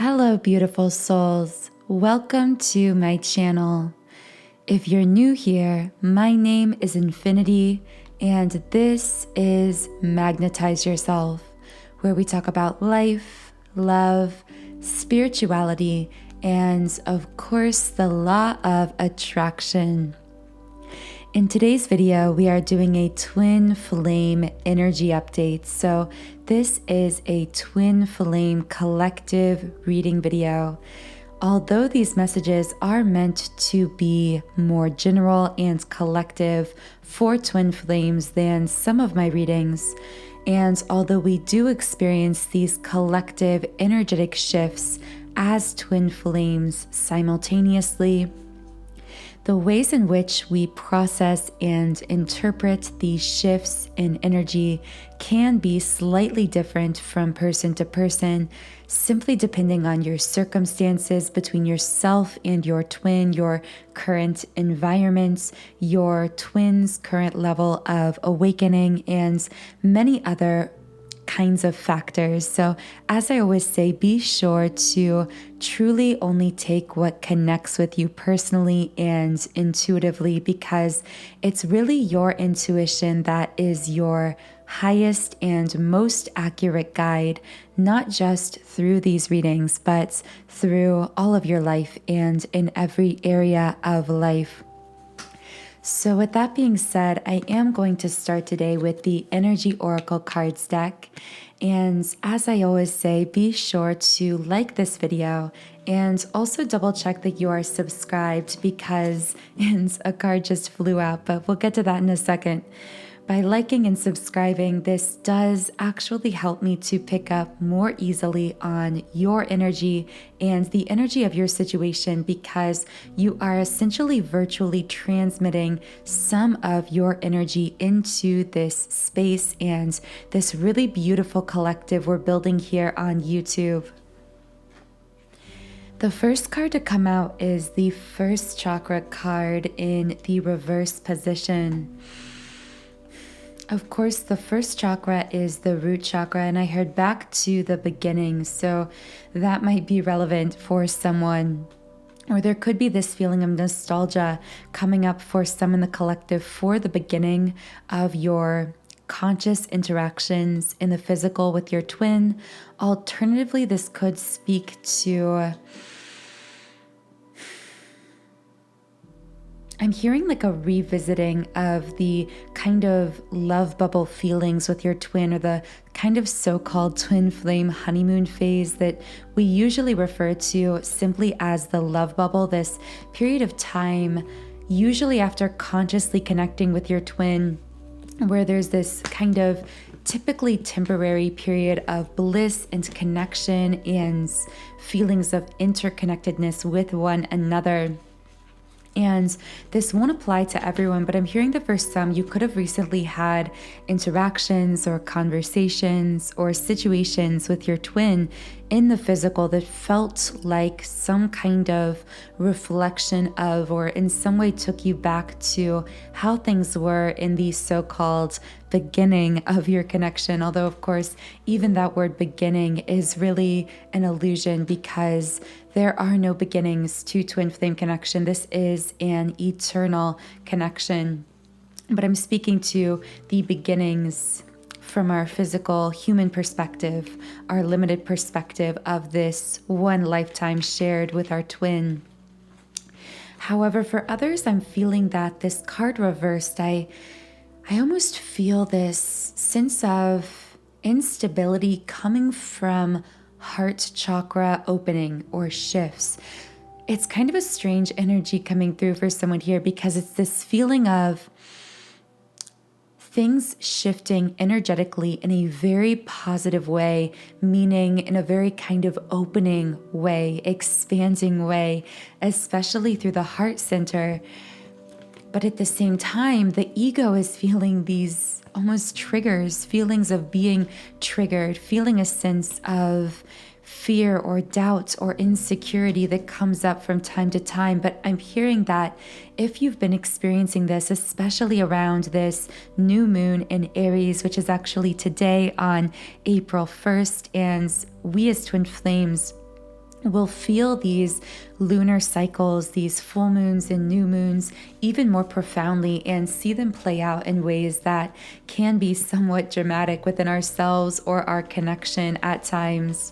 Hello, beautiful souls. Welcome to my channel. If you're new here, my name is Infinity, and this is Magnetize Yourself, where we talk about life, love, spirituality, and of course, the law of attraction. In today's video, we are doing a twin flame energy update. So this is a twin flame collective reading video. Although these messages are meant to be more general and collective for twin flames than some of my readings, and although we do experience these collective energetic shifts as twin flames simultaneously, the ways in which we process and interpret these shifts in energy can be slightly different from person to person, simply depending on your circumstances between yourself and your twin, your current environment, your twin's current level of awakening, and many other kinds of factors. So as I always say, be sure to truly only take what connects with you personally and intuitively, because it's really your intuition that is your highest and most accurate guide, not just through these readings, but through all of your life and in every area of life. So with that being said, I am going to start today with the Energy Oracle cards deck. And as I always say, be sure to like this video and also double check that you are subscribed, because and a card just flew out, but we'll get to that in a second. By liking and subscribing, this does actually help me to pick up more easily on your energy and the energy of your situation, because you are essentially virtually transmitting some of your energy into this space and this really beautiful collective we're building here on YouTube. The first card to come out is the first chakra card in the reverse position. Of course, the first chakra is the root chakra, and I heard back to the beginning, so that might be relevant for someone. Or there could be this feeling of nostalgia coming up for some in the collective for the beginning of your conscious interactions in the physical with your twin. Alternatively, this could speak to, I'm hearing like a revisiting of the kind of love bubble feelings with your twin, or the kind of so-called twin flame honeymoon phase that we usually refer to simply as the love bubble. This period of time, usually after consciously connecting with your twin, where there's this kind of typically temporary period of bliss and connection and feelings of interconnectedness with one another. And this won't apply to everyone, but I'm hearing that for some, you could have recently had interactions or conversations or situations with your twin in the physical that felt like some kind of reflection of, or in some way took you back to how things were in the so-called beginning of your connection. Although, of course, even that word beginning is really an illusion, because there are no beginnings to twin flame connection. This is an eternal connection. But I'm speaking to the beginnings from our physical human perspective, our limited perspective of this one lifetime shared with our twin. However, for others, I'm feeling that this card reversed, I almost feel this sense of instability coming from heart chakra opening or shifts. It's kind of a strange energy coming through for someone here, because it's this feeling of things shifting energetically in a very positive way, meaning in a very kind of opening way, expanding way, especially through the heart center. But at the same time, the ego is feeling these almost triggers, feelings of being triggered, feeling a sense of fear or doubt or insecurity that comes up from time to time. But I'm hearing that if you've been experiencing this, especially around this new moon in Aries, which is actually today on April 1st, and we as twin flames will feel these lunar cycles, these full moons and new moons, even more profoundly, and see them play out in ways that can be somewhat dramatic within ourselves or our connection at times.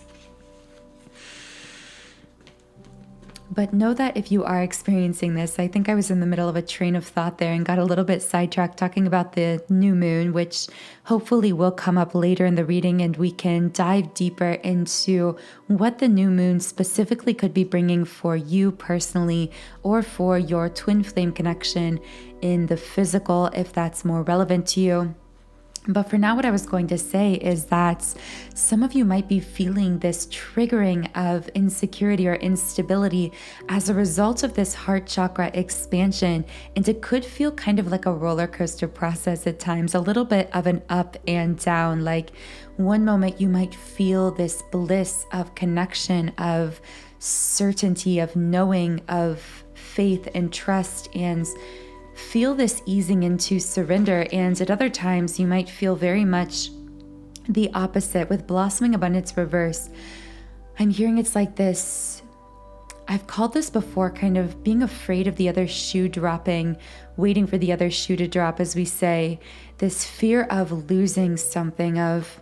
But know that if you are experiencing this, I think I was in the middle of a train of thought there and got a little bit sidetracked talking about the new moon, which hopefully will come up later in the reading, and we can dive deeper into what the new moon specifically could be bringing for you personally or for your twin flame connection in the physical, if that's more relevant to you. But for now, what I was going to say is that some of you might be feeling this triggering of insecurity or instability as a result of this heart chakra expansion. And it could feel kind of like a roller coaster process at times, a little bit of an up and down. Like one moment you might feel this bliss of connection, of certainty, of knowing, of faith and trust, and feel this easing into surrender. And at other times, you might feel very much the opposite with blossoming abundance reverse. I'm hearing it's like this. I've called this before kind of being afraid of the other shoe dropping, waiting for the other shoe to drop, as we say, this fear of losing something, of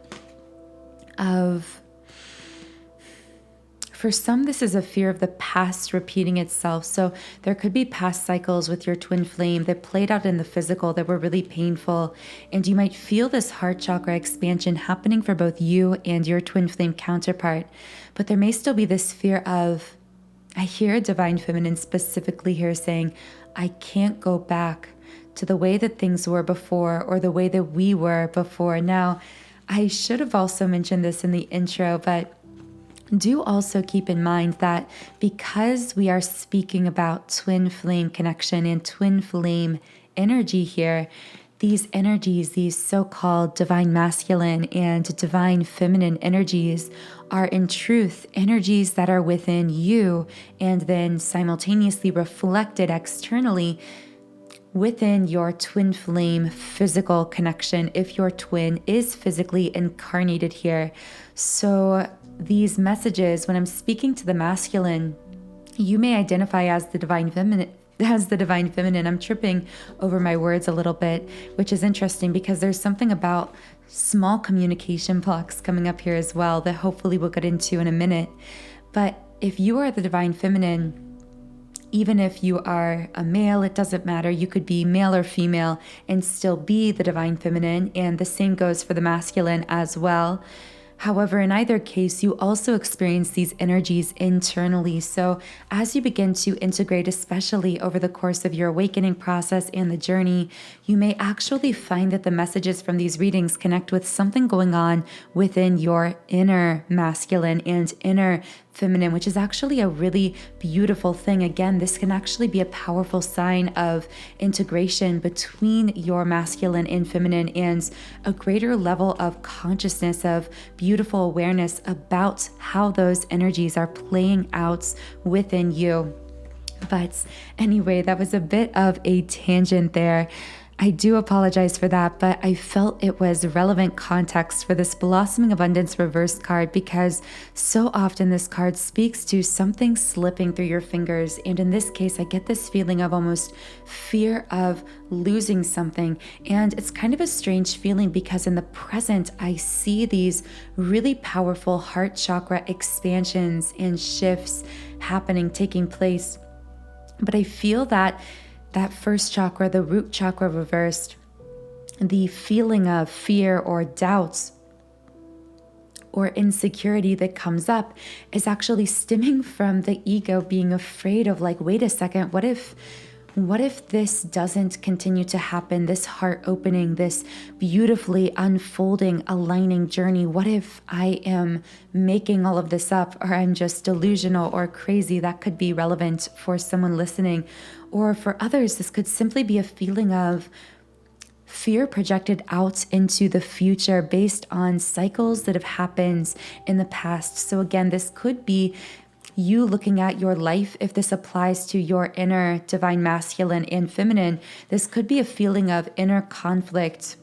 for some, this is a fear of the past repeating itself. So there could be past cycles with your twin flame that played out in the physical that were really painful. And you might feel this heart chakra expansion happening for both you and your twin flame counterpart. But there may still be this fear of, I hear Divine Feminine specifically here saying, I can't go back to the way that things were before or the way that we were before. Now, I should have also mentioned this in the intro, but do also keep in mind that because we are speaking about twin flame connection and twin flame energy here, these energies, these so-called divine masculine and divine feminine energies, are in truth energies that are within you and then simultaneously reflected externally within your twin flame physical connection, if your twin is physically incarnated here. So these messages, when I'm speaking to the masculine, you may identify as the divine feminine. I'm tripping over my words a little bit, which is interesting because there's something about small communication blocks coming up here as well that hopefully we'll get into in a minute. But if you are the divine feminine, even if you are a male, it doesn't matter. You could be male or female and still be the divine feminine, and the same goes for the masculine as well. However, in either case, you also experience these energies internally. So as you begin to integrate, especially over the course of your awakening process and the journey, you may actually find that the messages from these readings connect with something going on within your inner masculine and inner feminine, which is actually a really beautiful thing. Again, this can actually be a powerful sign of integration between your masculine and feminine and a greater level of consciousness, of beautiful awareness about how those energies are playing out within you. But anyway, that was a bit of a tangent there. I do apologize for that, but I felt it was relevant context for this Blossoming Abundance Reverse card because so often this card speaks to something slipping through your fingers. And in this case, I get this feeling of almost fear of losing something. And it's kind of a strange feeling because in the present, I see these really powerful heart chakra expansions and shifts happening, taking place. But I feel that first chakra, the root chakra reversed, the feeling of fear or doubts or insecurity that comes up is actually stemming from the ego being afraid of, like, wait a second, what if this doesn't continue to happen, this heart opening, this beautifully unfolding, aligning journey? What if I am making all of this up, or I'm just delusional or crazy? That could be relevant for someone listening. Or for others, this could simply be a feeling of fear projected out into the future based on cycles that have happened in the past. So again, this could be you looking at your life. If this applies to your inner divine masculine and feminine, this could be a feeling of inner conflict,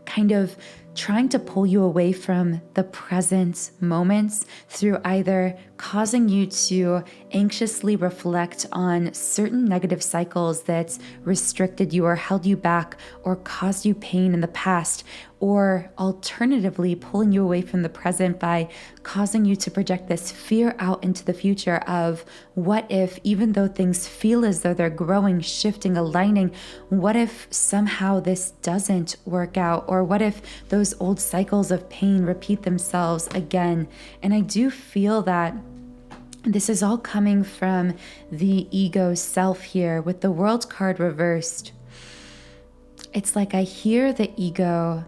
kind of trying to pull you away from the present moments through either causing you to anxiously reflect on certain negative cycles that restricted you or held you back or caused you pain in the past, or alternatively pulling you away from the present by causing you to project this fear out into the future of what if, even though things feel as though they're growing, shifting, aligning, what if somehow this doesn't work out? Or what if those old cycles of pain repeat themselves again? And I do feel that this is all coming from the ego self here with the World card reversed. It's like I hear the ego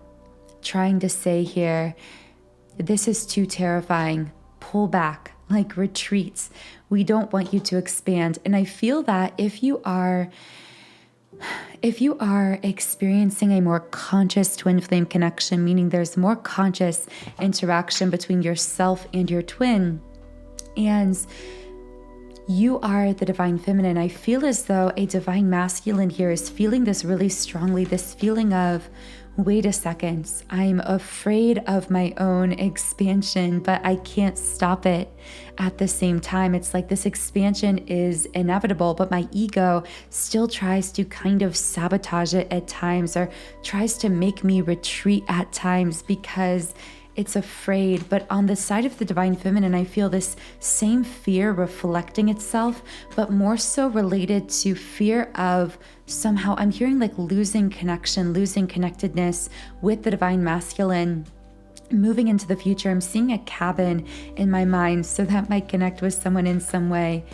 trying to say here, this is too terrifying, pull back, like retreat. We don't want you to expand. And I feel that if you are experiencing a more conscious twin flame connection, meaning there's more conscious interaction between yourself and your twin, and you are the divine feminine, I feel as though a divine masculine here is feeling this really strongly, this feeling of, wait a second, I'm afraid of my own expansion, but I can't stop it at the same time. It's like this expansion is inevitable, but my ego still tries to kind of sabotage it at times, or tries to make me retreat at times because it's afraid. But on the side of the divine feminine, I feel this same fear reflecting itself, but more so related to fear of somehow, I'm hearing like losing connection, losing connectedness with the divine masculine. Moving into the future, I'm seeing a cabin in my mind, so that might connect with someone in some way.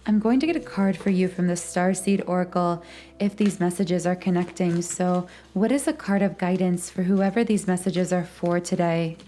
I'm going to get a card for you from the Starseed Oracle if these messages are connecting. So what is a card of guidance for whoever these messages are for today?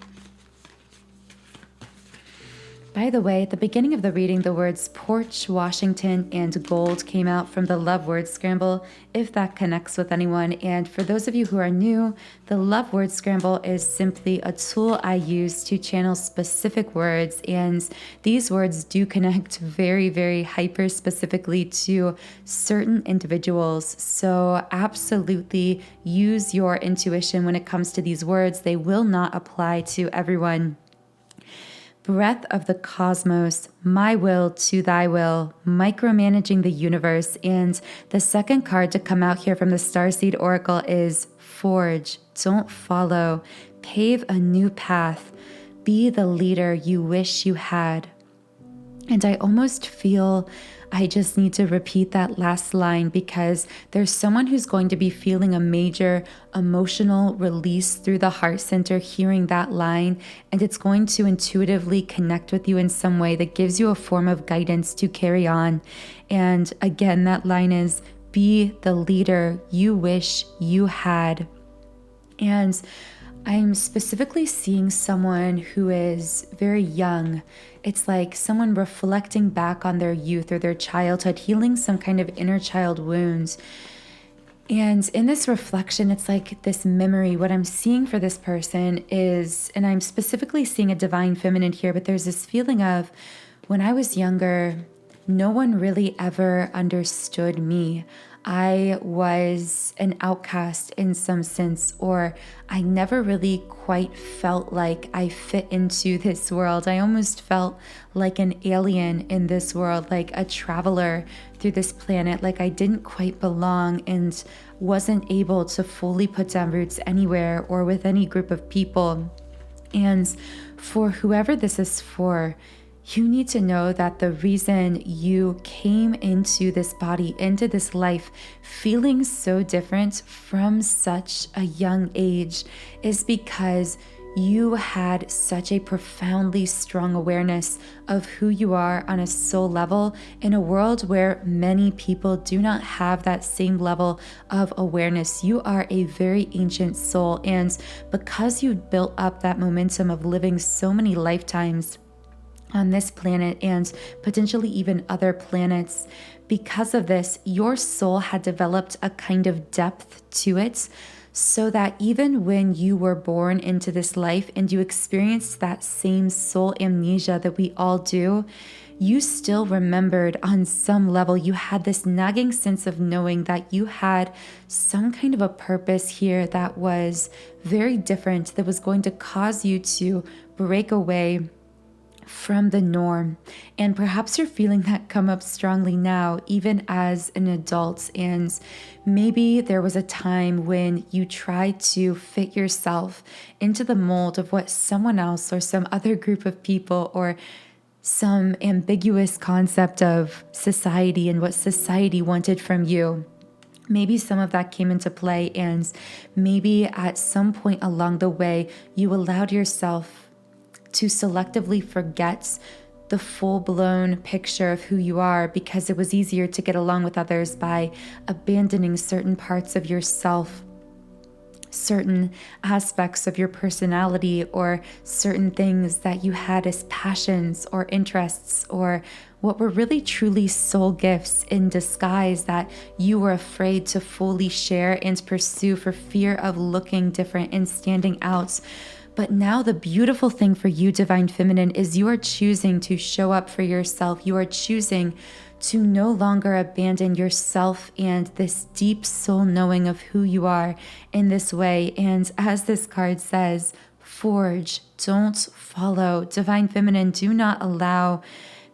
By the way, at the beginning of the reading, the words porch, Washington, and gold came out from the love word scramble, if that connects with anyone. And for those of you who are new, the love word scramble is simply a tool I use to channel specific words. And these words do connect very, very hyper specifically to certain individuals. So absolutely use your intuition when it comes to these words. They will not apply to everyone. Breath of the cosmos, my will to thy will, micromanaging the universe. And the second card to come out here from the Starseed Oracle is forge, don't follow, pave a new path, be the leader you wish you had. And I almost feel I just need to repeat that last line because there's someone who's going to be feeling a major emotional release through the heart center hearing that line, and it's going to intuitively connect with you in some way that gives you a form of guidance to carry on. And again, that line is, be the leader you wish you had. And I'm specifically seeing someone who is very young. It's like someone reflecting back on their youth or their childhood, healing some kind of inner child wounds. And in this reflection, it's like this memory. What I'm seeing for this person is, and I'm specifically seeing a divine feminine here, but there's this feeling of, when I was younger, no one really ever understood me. I was an outcast in some sense, or I never really quite felt like I fit into this world. I almost felt like an alien in this world, like a traveler through this planet, like I didn't quite belong and wasn't able to fully put down roots anywhere or with any group of people. And for whoever this is for, you need to know that the reason you came into this body, into this life, feeling so different from such a young age is because you had such a profoundly strong awareness of who you are on a soul level in a world where many people do not have that same level of awareness. You are a very ancient soul, and because you built up that momentum of living so many lifetimes on this planet and potentially even other planets, because of this, your soul had developed a kind of depth to it, so that even when you were born into this life and you experienced that same soul amnesia that we all do, you still remembered on some level. You had this nagging sense of knowing that you had some kind of a purpose here that was very different, that was going to cause you to break away from the norm. And perhaps you're feeling that come up strongly now, even as an adult. And maybe there was a time when you tried to fit yourself into the mold of what someone else or some other group of people or some ambiguous concept of society and what society wanted from you. Maybe some of that came into play, and maybe at some point along the way, you allowed yourself to selectively forget the full-blown picture of who you are because it was easier to get along with others by abandoning certain parts of yourself, certain aspects of your personality, or certain things that you had as passions or interests, or what were really truly soul gifts in disguise that you were afraid to fully share and pursue for fear of looking different and standing out. But now the beautiful thing for you, Divine Feminine, is you are choosing to show up for yourself. You are choosing to no longer abandon yourself and this deep soul knowing of who you are in this way. And as this card says, forge, don't follow. Divine Feminine, do not allow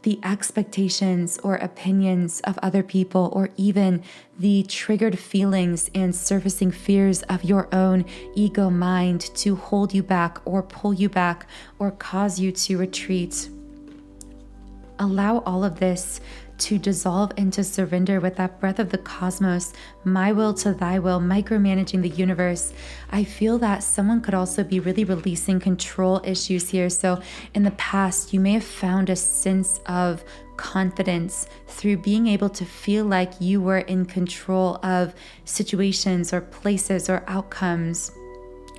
the expectations or opinions of other people, or even the triggered feelings and surfacing fears of your own ego mind to hold you back or pull you back or cause you to retreat. Allow all of this to dissolve and to surrender with that breath of the cosmos, my will to thy will, micromanaging the universe. I feel that someone could also be really releasing control issues here. So in the past, you may have found a sense of confidence through being able to feel like you were in control of situations or places or outcomes.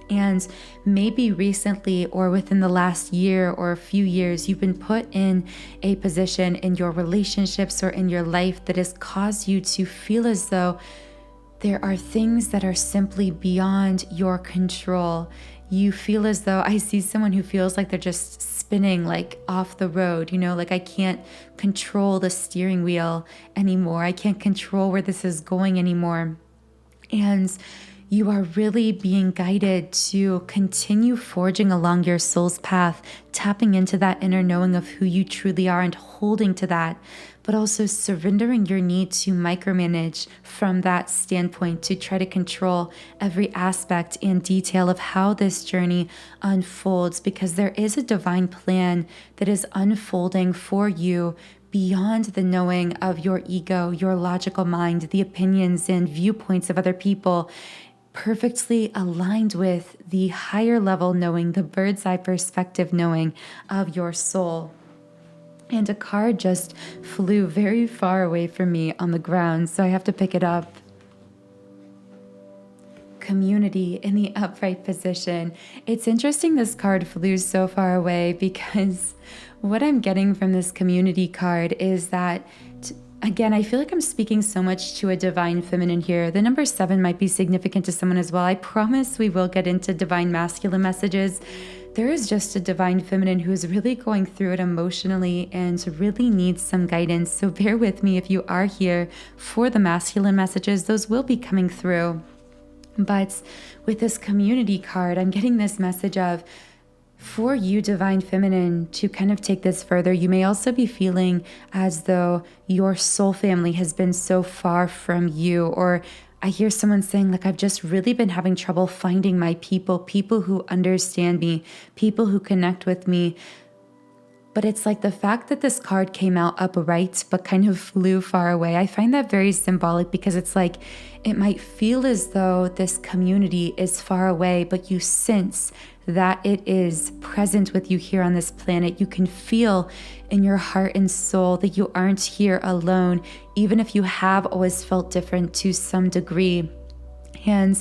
And maybe recently or within the last year or a few years, you've been put in a position in your relationships or in your life that has caused you to feel as though there are things that are simply beyond your control. You feel as though, I see someone who feels like they're just spinning like off the road, like I can't control the steering wheel anymore. I can't control where this is going anymore. And you are really being guided to continue forging along your soul's path, tapping into that inner knowing of who you truly are and holding to that, but also surrendering your need to micromanage from that standpoint, to try to control every aspect and detail of how this journey unfolds, because there is a divine plan that is unfolding for you beyond the knowing of your ego, your logical mind, the opinions and viewpoints of other people, perfectly aligned with the higher level knowing, the bird's eye perspective knowing of your soul. And a card just flew very far away from me on the ground, so I have to pick it up. Community in the upright position. It's interesting this card flew so far away because what I'm getting from this community card is that again, I feel like I'm speaking so much to a divine feminine here. The number 7 might be significant to someone as well. I promise we will get into divine masculine messages. There is just a divine feminine who is really going through it emotionally and really needs some guidance. So bear with me if you are here for the masculine messages. Those will be coming through. But with this community card, I'm getting this message of, for you, divine feminine, to kind of take this further, you may also be feeling as though your soul family has been so far from you. Or I hear someone saying, like, I've just really been having trouble finding my people who understand me, people who connect with me. But it's like the fact that this card came out upright but kind of flew far away. I find that very symbolic because it's like it might feel as though this community is far away, but you sense that it is present with you here on this planet. You can feel in your heart and soul that you aren't here alone, even if you have always felt different to some degree. And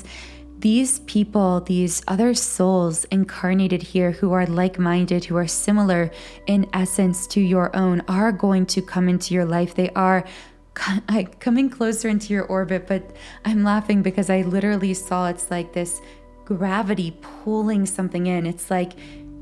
these people, these other souls incarnated here who are like-minded, who are similar in essence to your own, are going to come into your life. They are coming closer into your orbit, but I'm laughing because I literally saw it's like this gravity pulling something in. It's like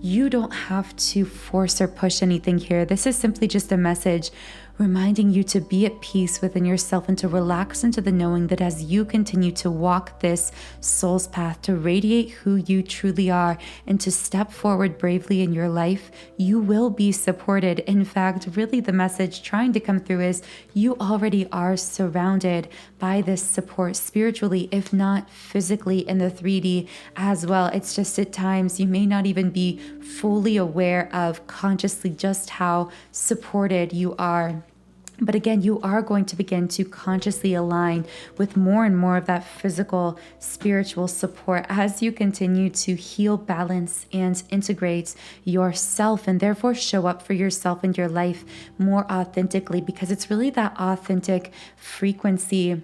you don't have to force or push anything here. This is simply just a message reminding you to be at peace within yourself and to relax into the knowing that as you continue to walk this soul's path, to radiate who you truly are and to step forward bravely in your life, you will be supported. In fact, really the message trying to come through is you already are surrounded by this support spiritually, if not physically in the 3D as well. It's just at times you may not even be fully aware of consciously just how supported you are. But again, you are going to begin to consciously align with more and more of that physical, spiritual support as you continue to heal, balance, and integrate yourself, and therefore show up for yourself and your life more authentically, because it's really that authentic frequency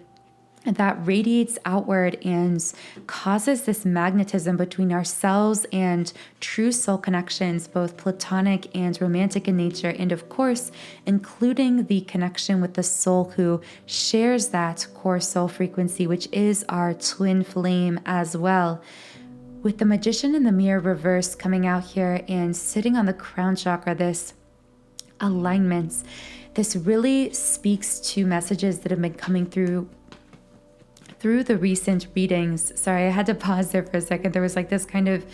that radiates outward and causes this magnetism between ourselves and true soul connections, both platonic and romantic in nature, and of course, including the connection with the soul who shares that core soul frequency, which is our twin flame as well. With the Magician in the Mirror reverse coming out here and sitting on the crown chakra, this alignment, this really speaks to messages that have been coming through the recent readings. Sorry, I had to pause there for a second. There was like this kind of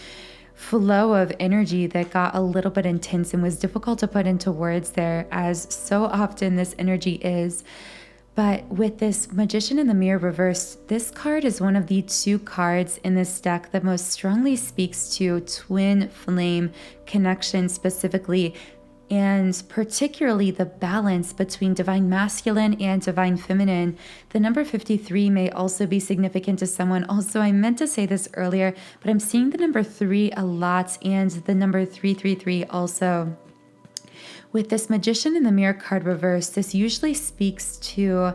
flow of energy that got a little bit intense and was difficult to put into words there, as so often this energy is. But with this Magician in the Mirror reversed, this card is one of the 2 cards in this deck that most strongly speaks to twin flame connection specifically, and particularly the balance between divine masculine and divine feminine. The number 53 may also be significant to someone. Also, I meant to say this earlier, but I'm seeing the number 3 a lot and the number 333 also. With this Magician in the Mirror card reverse, this usually speaks to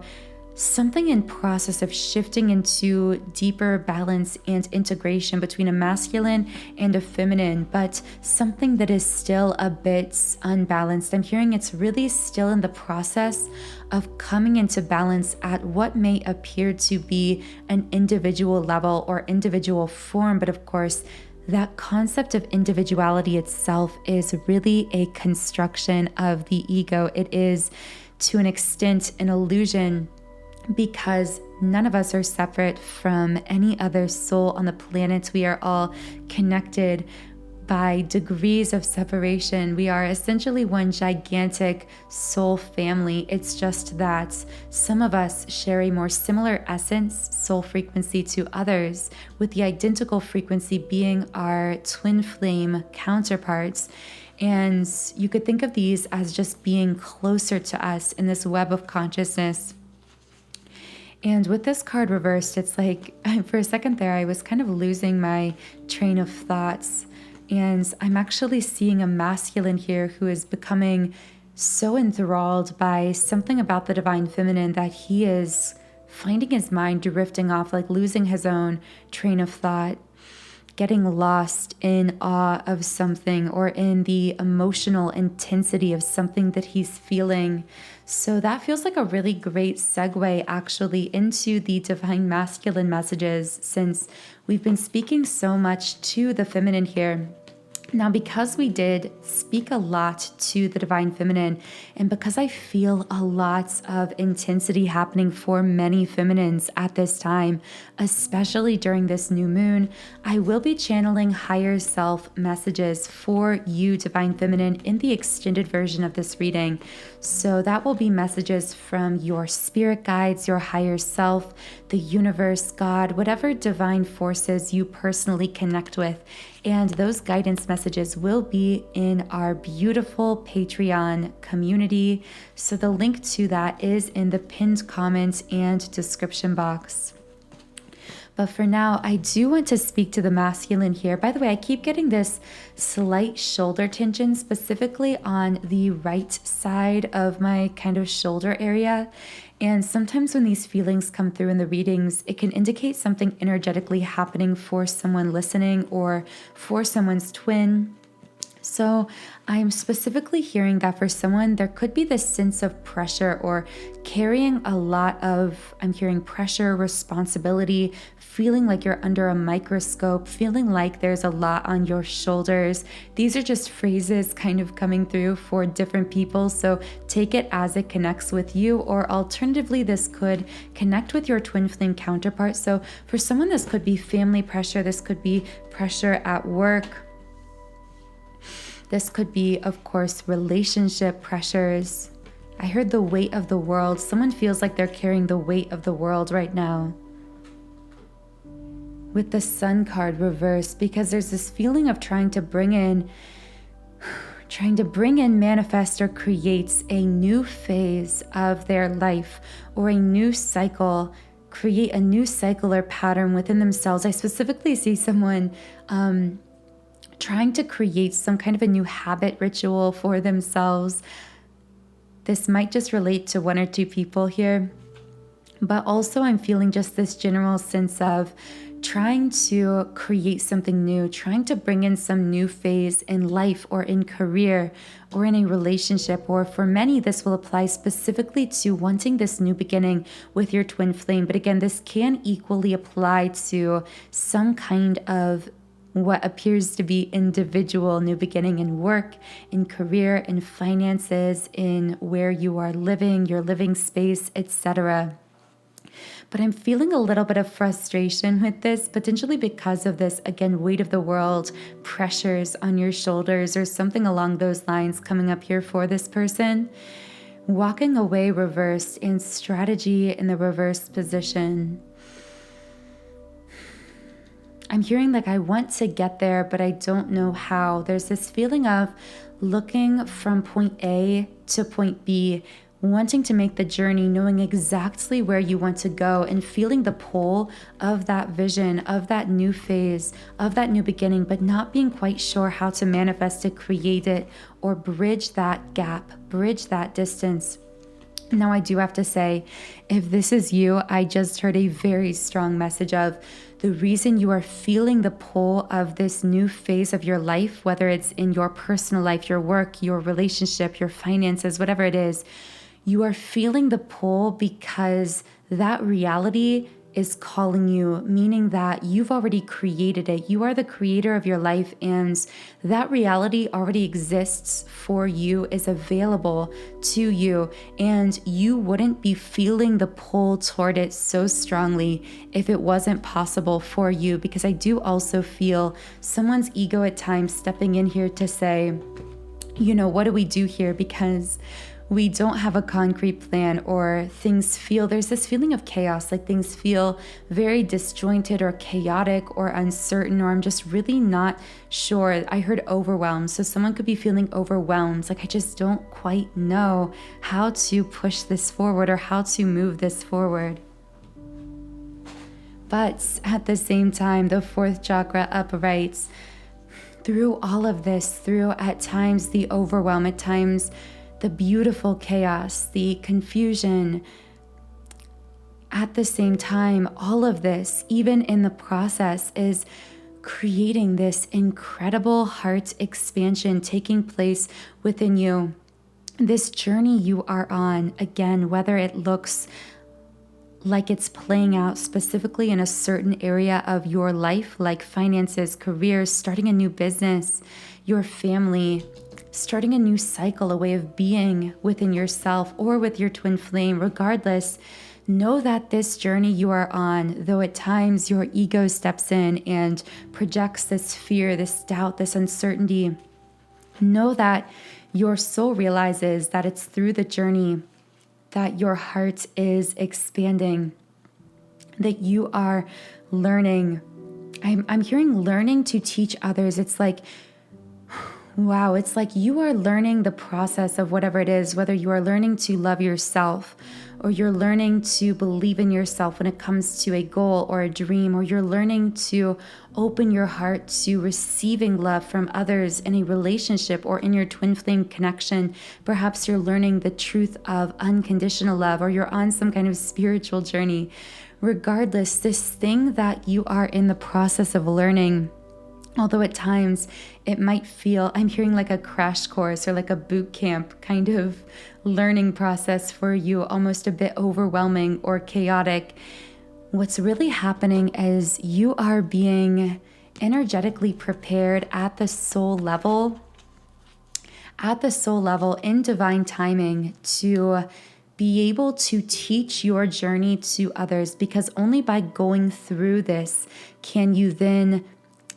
something in process of shifting into deeper balance and integration between a masculine and a feminine, but something that is still a bit unbalanced. I'm hearing it's really still in the process of coming into balance at what may appear to be an individual level or individual form, but of course, that concept of individuality itself is really a construction of the ego. It is, to an extent, an illusion, because none of us are separate from any other soul on the planet. We are all connected by degrees of separation. We are essentially one gigantic soul family. It's just that some of us share a more similar essence, soul frequency, to others, with the identical frequency being our twin flame counterparts. And you could think of these as just being closer to us in this web of consciousness. And with this card reversed, it's like, for a second there, I was kind of losing my train of thoughts. And I'm actually seeing a masculine here who is becoming so enthralled by something about the divine feminine that he is finding his mind drifting off, like losing his own train of thought, getting lost in awe of something or in the emotional intensity of something that he's feeling. So that feels like a really great segue actually into the divine masculine messages, since we've been speaking so much to the feminine here. Now, because we did speak a lot to the divine feminine, and because I feel a lot of intensity happening for many feminines at this time, especially during this new moon, I will be channeling higher self messages for you, divine feminine, in the extended version of this reading. So that will be messages from your spirit guides, your higher self, the universe, God, whatever divine forces you personally connect with. And those guidance messages will be in our beautiful Patreon community. So the link to that is in the pinned comment and description box. But for now, I do want to speak to the masculine here. By the way, I keep getting this slight shoulder tension, specifically on the right side of my kind of shoulder area. And sometimes when these feelings come through in the readings, it can indicate something energetically happening for someone listening or for someone's twin. So I'm specifically hearing that for someone, there could be this sense of pressure or carrying a lot of, I'm hearing pressure, responsibility, feeling like you're under a microscope, feeling like there's a lot on your shoulders. These are just phrases kind of coming through for different people. So take it as it connects with you, or alternatively, this could connect with your twin flame counterpart. So for someone, this could be family pressure. This could be pressure at work. This could be, of course, relationship pressures. I heard the weight of the world. Someone feels like they're carrying the weight of the world right now. With the Sun card reversed, because there's this feeling of trying to bring in, manifest, or create a new phase of their life or a new cycle, create a new cycle or pattern within themselves. I specifically see someone trying to create some kind of a new habit ritual for themselves. This might just relate to one or two people here, but also I'm feeling just this general sense of trying to create something new, trying to bring in some new phase in life or in career or in a relationship. Or for many, this will apply specifically to wanting this new beginning with your twin flame. But again, this can equally apply to some kind of what appears to be individual new beginning in work, in career, in finances, in where you are living, your living space, etc. But I'm feeling a little bit of frustration with this, potentially because of this, again, weight of the world, pressures on your shoulders, or something along those lines coming up here for this person. Walking away reversed, and strategy in the reversed position. I'm hearing like I want to get there, but I don't know how. There's this feeling of looking from point A to point B, wanting to make the journey, knowing exactly where you want to go, and feeling the pull of that vision, of that new phase, of that new beginning, but not being quite sure how to manifest it, create it, or bridge that gap, bridge that distance. Now, I do have to say, if this is you, I just heard a very strong message of the reason you are feeling the pull of this new phase of your life, whether it's in your personal life, your work, your relationship, your finances, whatever it is, you are feeling the pull because that reality is calling you, meaning that you've already created it. You are the creator of your life, and that reality already exists for you, is available to you, and you wouldn't be feeling the pull toward it so strongly if it wasn't possible for you. Because I do also feel someone's ego at times stepping in here to say, you know, what do we do here? Because we don't have a concrete plan, or there's this feeling of chaos, like things feel very disjointed or chaotic or uncertain, or I'm just really not sure. I heard overwhelmed. So someone could be feeling overwhelmed. Like, I just don't quite know how to push this forward or how to move this forward. But at the same time, the fourth chakra upright, through all of this, through at times the overwhelm, at times the beautiful chaos, the confusion, at the same time, all of this, even in the process, is creating this incredible heart expansion taking place within you. This journey you are on, again, whether it looks like it's playing out specifically in a certain area of your life, like finances, careers, starting a new business, your family, starting a new cycle, a way of being within yourself or with your twin flame, regardless, know that this journey you are on, though at times your ego steps in and projects this fear, this doubt, this uncertainty, know that your soul realizes that it's through the journey that your heart is expanding, that you are learning. I'm hearing learning to teach others. It's like, wow, it's like you are learning the process of whatever it is, whether you are learning to love yourself, or you're learning to believe in yourself when it comes to a goal or a dream, or you're learning to open your heart to receiving love from others in a relationship or in your twin flame connection. Perhaps you're learning the truth of unconditional love, or you're on some kind of spiritual journey. Regardless, this thing that you are in the process of learning, Although at times it might feel, I'm hearing like a crash course or like a boot camp kind of learning process for you, almost a bit overwhelming or chaotic. What's really happening is you are being energetically prepared at the soul level in divine timing to be able to teach your journey to others, because only by going through this can you then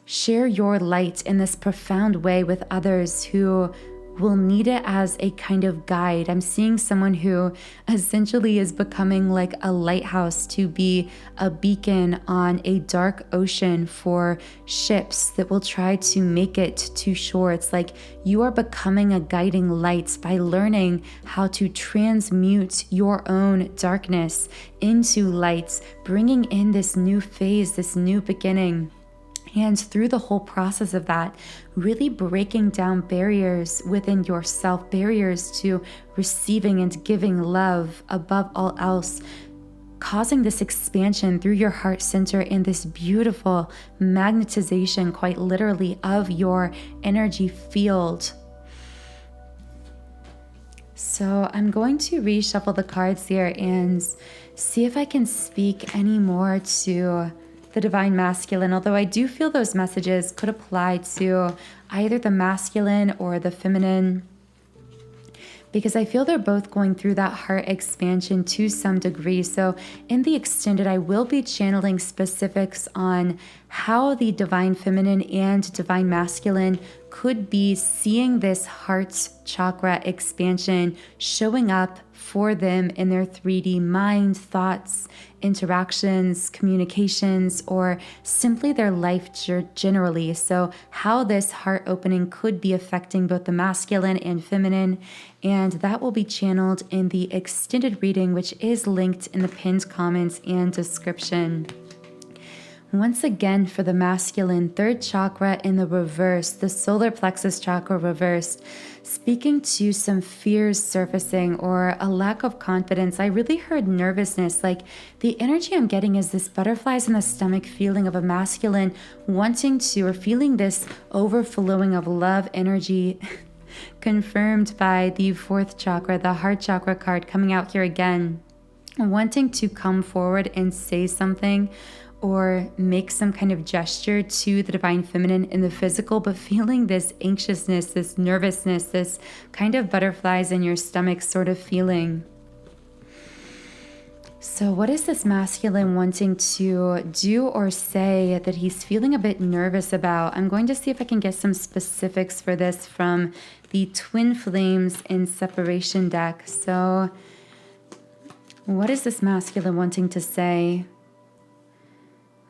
share your light in this profound way with others who will need it as a kind of guide. I'm seeing someone who essentially is becoming like a lighthouse, to be a beacon on a dark ocean for ships that will try to make it to shore. It's like you are becoming a guiding light by learning how to transmute your own darkness into light, bringing in this new phase, this new beginning. And through the whole process of that, really breaking down barriers within yourself, barriers to receiving and giving love above all else, causing this expansion through your heart center and this beautiful magnetization, quite literally, of your energy field. So I'm going to reshuffle the cards here and see if I can speak any more to the divine masculine, although I do feel those messages could apply to either the masculine or the feminine, because I feel they're both going through that heart expansion to some degree. So in the extended, I will be channeling specifics on how the divine feminine and divine masculine could be seeing this heart chakra expansion showing up for them in their 3D mind, thoughts, interactions, communications, or simply their life generally. So how this heart opening could be affecting both the masculine and feminine. And that will be channeled in the extended reading, which is linked in the pinned comments and description. Once again, for the masculine, third chakra in the reverse, the solar plexus chakra reversed, speaking to some fears surfacing or a lack of confidence. I really heard nervousness. Like the energy I'm getting is this butterflies in the stomach feeling of a masculine wanting to, or feeling this overflowing of love energy confirmed by the fourth chakra, the heart chakra card coming out here again, wanting to come forward and say something or make some kind of gesture to the divine feminine in the physical, but feeling this anxiousness, this nervousness, this kind of butterflies in your stomach sort of feeling. So what is this masculine wanting to do or say that he's feeling a bit nervous about? I'm going to see if I can get some specifics for this from the Twin Flames in Separation deck. So what is this masculine wanting to say?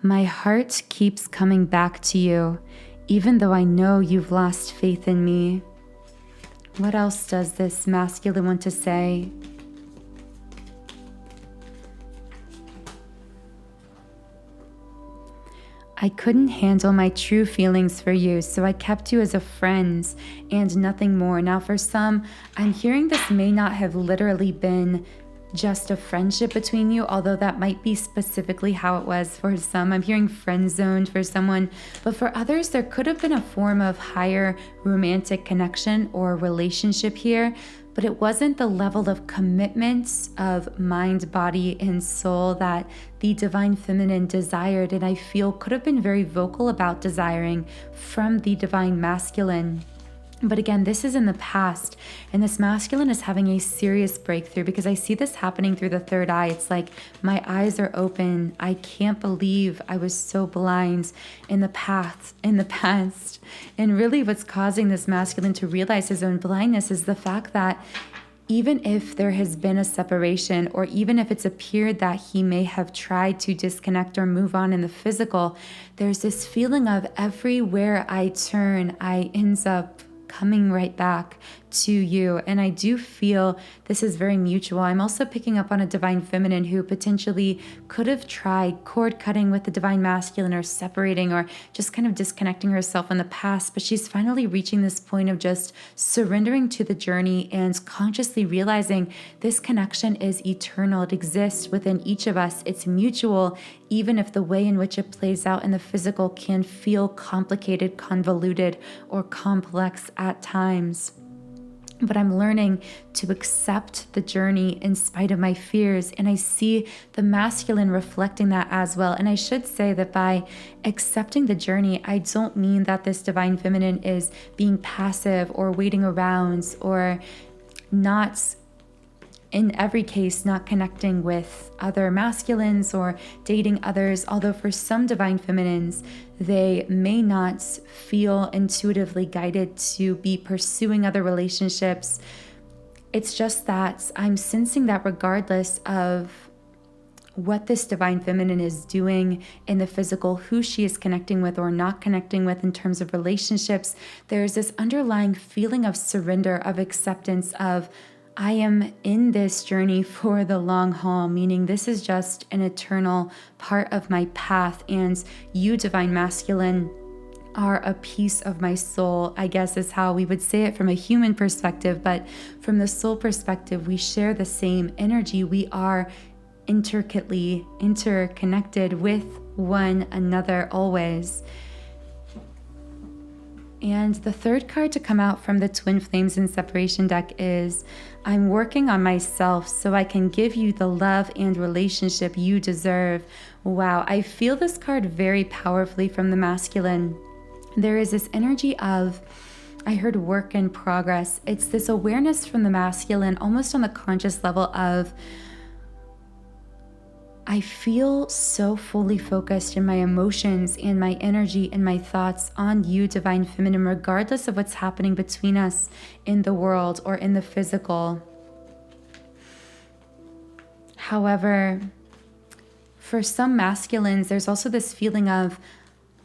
My heart keeps coming back to you, even though I know you've lost faith in me. What else does this masculine want to say? I couldn't handle my true feelings for you, so I kept you as a friend and nothing more. Now, for some, I'm hearing this may not have literally been just a friendship between you, although that might be specifically how it was for some. I'm hearing friend zoned for someone, but for others, there could have been a form of higher romantic connection or relationship here, but it wasn't the level of commitment of mind, body, and soul that the divine feminine desired, and I feel could have been very vocal about desiring from the divine masculine. But again, this is in the past, and this masculine is having a serious breakthrough, because I see this happening through the third eye. It's like, my eyes are open. I can't believe I was so blind in the past. And really what's causing this masculine to realize his own blindness is the fact that even if there has been a separation, or even if it's appeared that he may have tried to disconnect or move on in the physical, there's this feeling of everywhere I turn, I ends up coming right back to you. And I do feel this is very mutual. I'm also picking up on a divine feminine who potentially could have tried cord cutting with the divine masculine, or separating, or just kind of disconnecting herself in the past. But she's finally reaching this point of just surrendering to the journey and consciously realizing this connection is eternal. It exists within each of us. It's mutual, even if the way in which it plays out in the physical can feel complicated, convoluted, or complex at times. But I'm learning to accept the journey in spite of my fears. And I see the masculine reflecting that as well. And I should say that by accepting the journey, I don't mean that this divine feminine is being passive or waiting around, or not, in every case, not connecting with other masculines or dating others. Although for some divine feminines, they may not feel intuitively guided to be pursuing other relationships. It's just that I'm sensing that regardless of what this divine feminine is doing in the physical, who she is connecting with or not connecting with in terms of relationships, there's this underlying feeling of surrender, of acceptance, of I am in this journey for the long haul, meaning this is just an eternal part of my path. And you, divine masculine, are a piece of my soul, I guess is how we would say it from a human perspective. But from the soul perspective, we share the same energy. We are intricately interconnected with one another always. And the third card to come out from the Twin Flames and Separation deck is, I'm working on myself so I can give you the love and relationship you deserve. Wow, I feel this card very powerfully from the masculine. There is this energy of, I heard work in progress. It's this awareness from the masculine, almost on the conscious level of, I feel so fully focused in my emotions and my energy and my thoughts on you, divine feminine, regardless of what's happening between us in the world or in the physical. However, for some masculines, there's also this feeling of,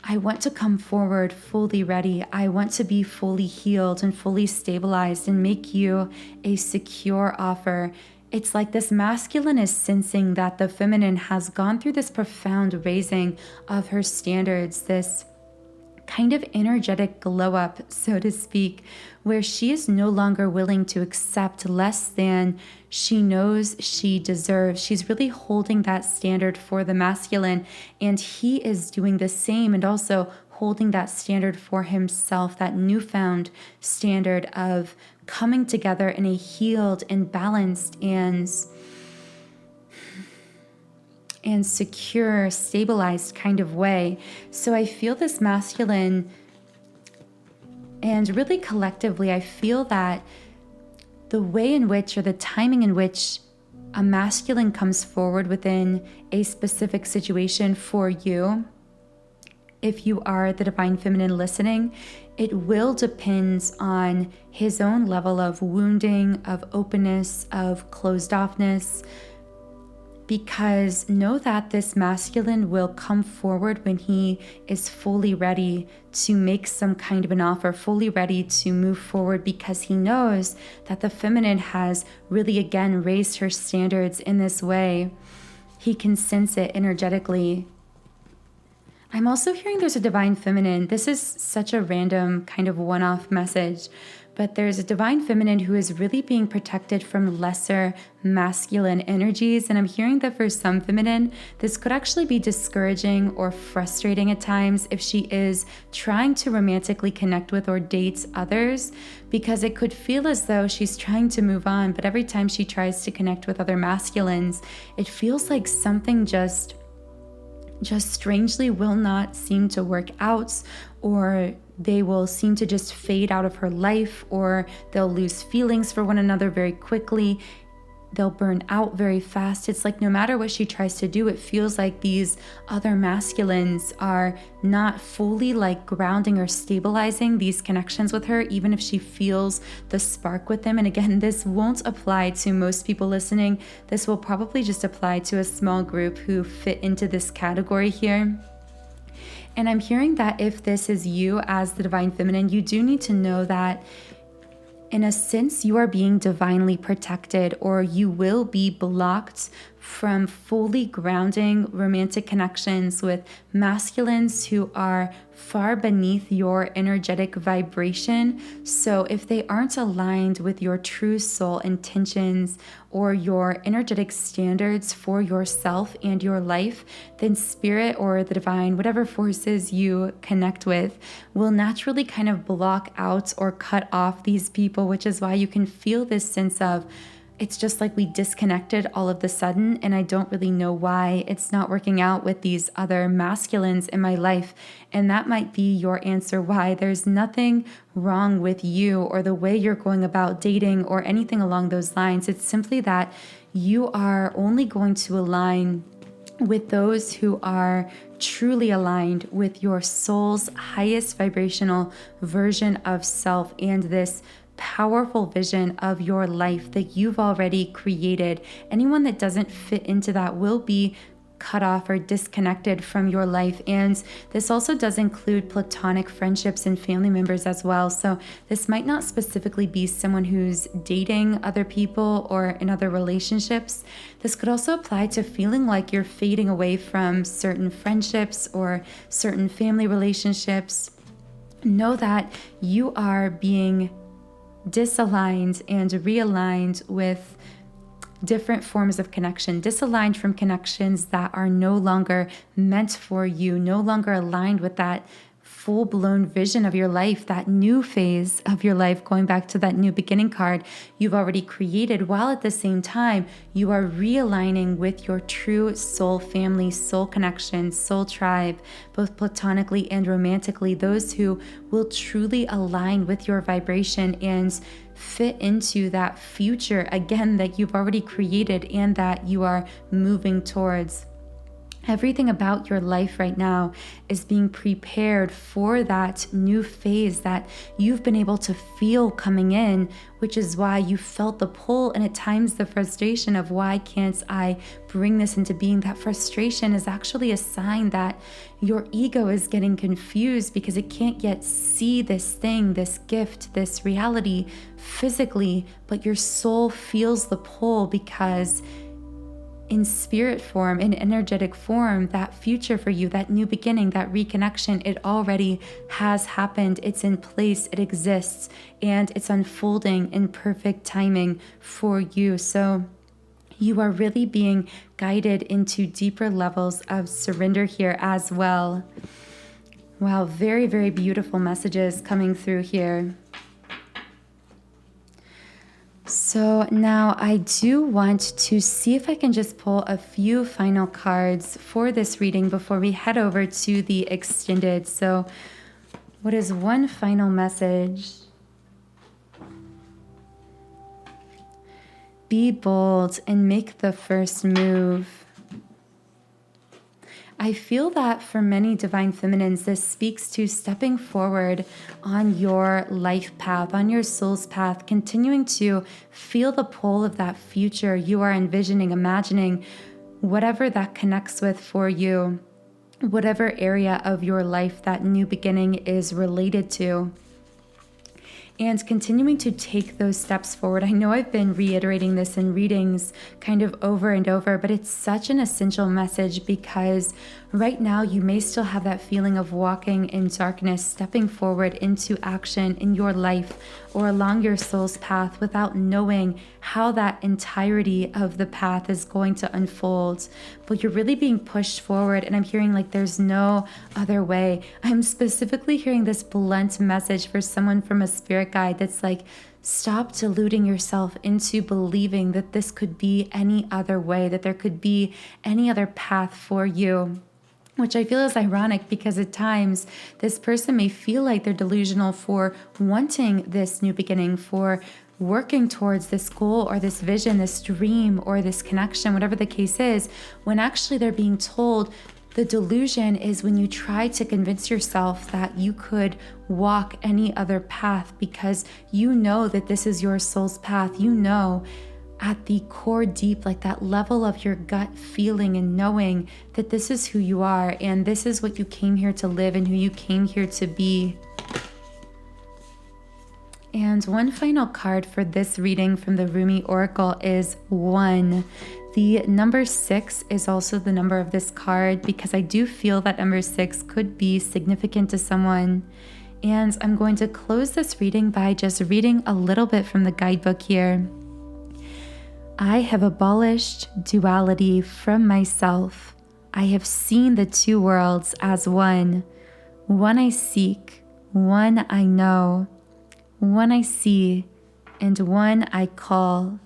I want to come forward fully ready. I want to be fully healed and fully stabilized and make you a secure offer. It's like this masculine is sensing that the feminine has gone through this profound raising of her standards, this kind of energetic glow up, so to speak, where she is no longer willing to accept less than she knows she deserves. She's really holding that standard for the masculine, and he is doing the same, and also holding that standard for himself, that newfound standard of coming together in a healed and balanced and secure, stabilized kind of way. So I feel this masculine, and really collectively, I feel that the way in which, or the timing in which, a masculine comes forward within a specific situation for you, if you are the divine feminine listening, it will depend on his own level of wounding, of openness, of closed offness. Because know that this masculine will come forward when he is fully ready to make some kind of an offer, fully ready to move forward, because he knows that the feminine has really, again, raised her standards in this way. He can sense it energetically. I'm also hearing there's a divine feminine. This is such a random kind of one-off message, but there's a divine feminine who is really being protected from lesser masculine energies. And I'm hearing that for some feminine, this could actually be discouraging or frustrating at times if she is trying to romantically connect with or date others, because it could feel as though she's trying to move on, but every time she tries to connect with other masculines, it feels like something just strangely will not seem to work out, or they will seem to just fade out of her life, or they'll lose feelings for one another very quickly. They'll burn out very fast. It's like no matter what she tries to do, it feels like these other masculines are not fully like grounding or stabilizing these connections with her, even if she feels the spark with them. And again, this won't apply to most people listening. This will probably just apply to a small group who fit into this category here. And I'm hearing that if this is you as the divine feminine, you do need to know that in a sense, you are being divinely protected, or you will be blocked from fully grounding romantic connections with masculines who are far beneath your energetic vibration. So if they aren't aligned with your true soul intentions or your energetic standards for yourself and your life, then spirit or the divine, whatever forces you connect with, will naturally kind of block out or cut off these people, which is why you can feel this sense of, it's just like we disconnected all of the sudden, and I don't really know why. It's not working out with these other masculines in my life. And that might be your answer why. There's nothing wrong with you or the way you're going about dating or anything along those lines. It's simply that you are only going to align with those who are truly aligned with your soul's highest vibrational version of self and this powerful vision of your life that you've already created. Anyone that doesn't fit into that will be cut off or disconnected from your life. And this also does include platonic friendships and family members as well. So this might not specifically be someone who's dating other people or in other relationships. This could also apply to feeling like you're fading away from certain friendships or certain family relationships. Know that you are being disaligned and realigned with different forms of connection, disaligned from connections that are no longer meant for you, no longer aligned with that full-blown vision of your life, that new phase of your life, going back to that new beginning card you've already created, while at the same time you are realigning with your true soul family, soul connection, soul tribe, both platonically and romantically, those who will truly align with your vibration and fit into that future, again, that you've already created and that you are moving towards. Everything about your life right now is being prepared for that new phase that you've been able to feel coming in, which is why you felt the pull and at times the frustration of why can't I bring this into being. That frustration is actually a sign that your ego is getting confused because it can't yet see this thing, this gift, this reality physically, but your soul feels the pull because in spirit form, in energetic form, that future for you, that new beginning, that reconnection, it already has happened. It's in place, it exists, and it's unfolding in perfect timing for you. So you are really being guided into deeper levels of surrender here as well. Wow, very, very beautiful messages coming through here. So now I do want to see if I can just pull a few final cards for this reading before we head over to the extended. So what is one final message? Be bold and make the first move. I feel that for many divine feminines, this speaks to stepping forward on your life path, on your soul's path, continuing to feel the pull of that future you are envisioning, imagining, whatever that connects with for you, whatever area of your life that new beginning is related to. And continuing to take those steps forward. I know I've been reiterating this in readings kind of over and over, but it's such an essential message because right now you may still have that feeling of walking in darkness, stepping forward into action in your life or along your soul's path without knowing how that entirety of the path is going to unfold. But you're really being pushed forward, and I'm hearing like there's no other way. I'm specifically hearing this blunt message for someone from a spirit guide that's like, stop deluding yourself into believing that this could be any other way, that there could be any other path for you. Which I feel is ironic because at times this person may feel like they're delusional for wanting this new beginning, for working towards this goal or this vision, this dream or this connection, whatever the case is, when actually they're being told the delusion is when you try to convince yourself that you could walk any other path because you know that this is your soul's path. You know at the core deep, like that level of your gut feeling and knowing that this is who you are and this is what you came here to live and who you came here to be. And one final card for this reading from the Rumi Oracle is 1. The number 6 is also the number of this card because I do feel that number 6 could be significant to someone. And I'm going to close this reading by just reading a little bit from the guidebook here. I have abolished duality from myself. I have seen the two worlds as one. One I seek, one I know, one I see, and one I call.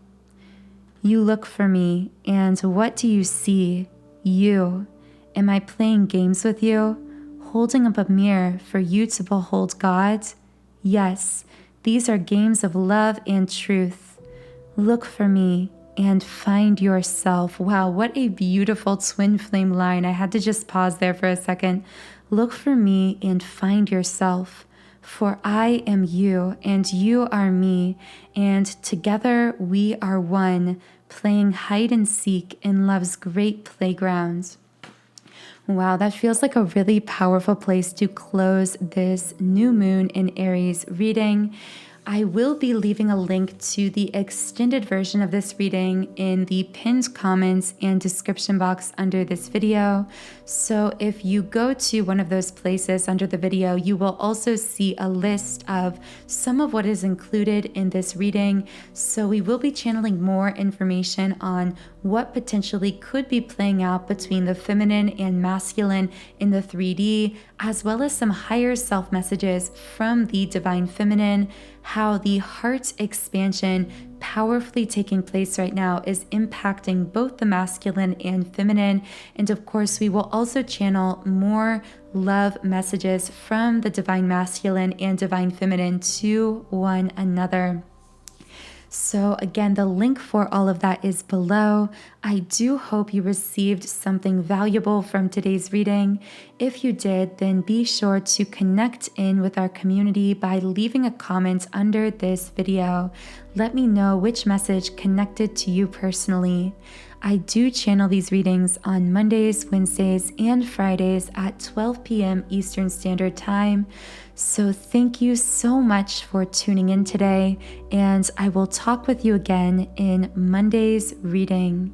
You look for me, and what do you see? You. Am I playing games with you? Holding up a mirror for you to behold God? Yes, these are games of love and truth. Look for me and find yourself. Wow, what a beautiful twin flame line. I had to just pause there for a second. Look for me and find yourself. For I am you and you are me, and together we are one, playing hide and seek in love's great playground. Wow, that feels like a really powerful place to close this new moon in Aries reading. I will be leaving a link to the extended version of this reading in the pinned comments and description box under this video. So if you go to one of those places under the video, you will also see a list of some of what is included in this reading. So we will be channeling more information on what potentially could be playing out between the feminine and masculine in the 3D, as well as some higher self messages from the divine feminine, how the heart expansion powerfully taking place right now is impacting both the masculine and feminine. And of course, we will also channel more love messages from the divine masculine and divine feminine to one another. So again, the link for all of that is below. I do hope you received something valuable from today's reading. If you did, then be sure to connect in with our community by leaving a comment under this video. Let me know which message connected to you personally. I do channel these readings on Mondays, Wednesdays, and Fridays at 12 p.m. Eastern Standard Time. So thank you so much for tuning in today, and I will talk with you again in Monday's reading.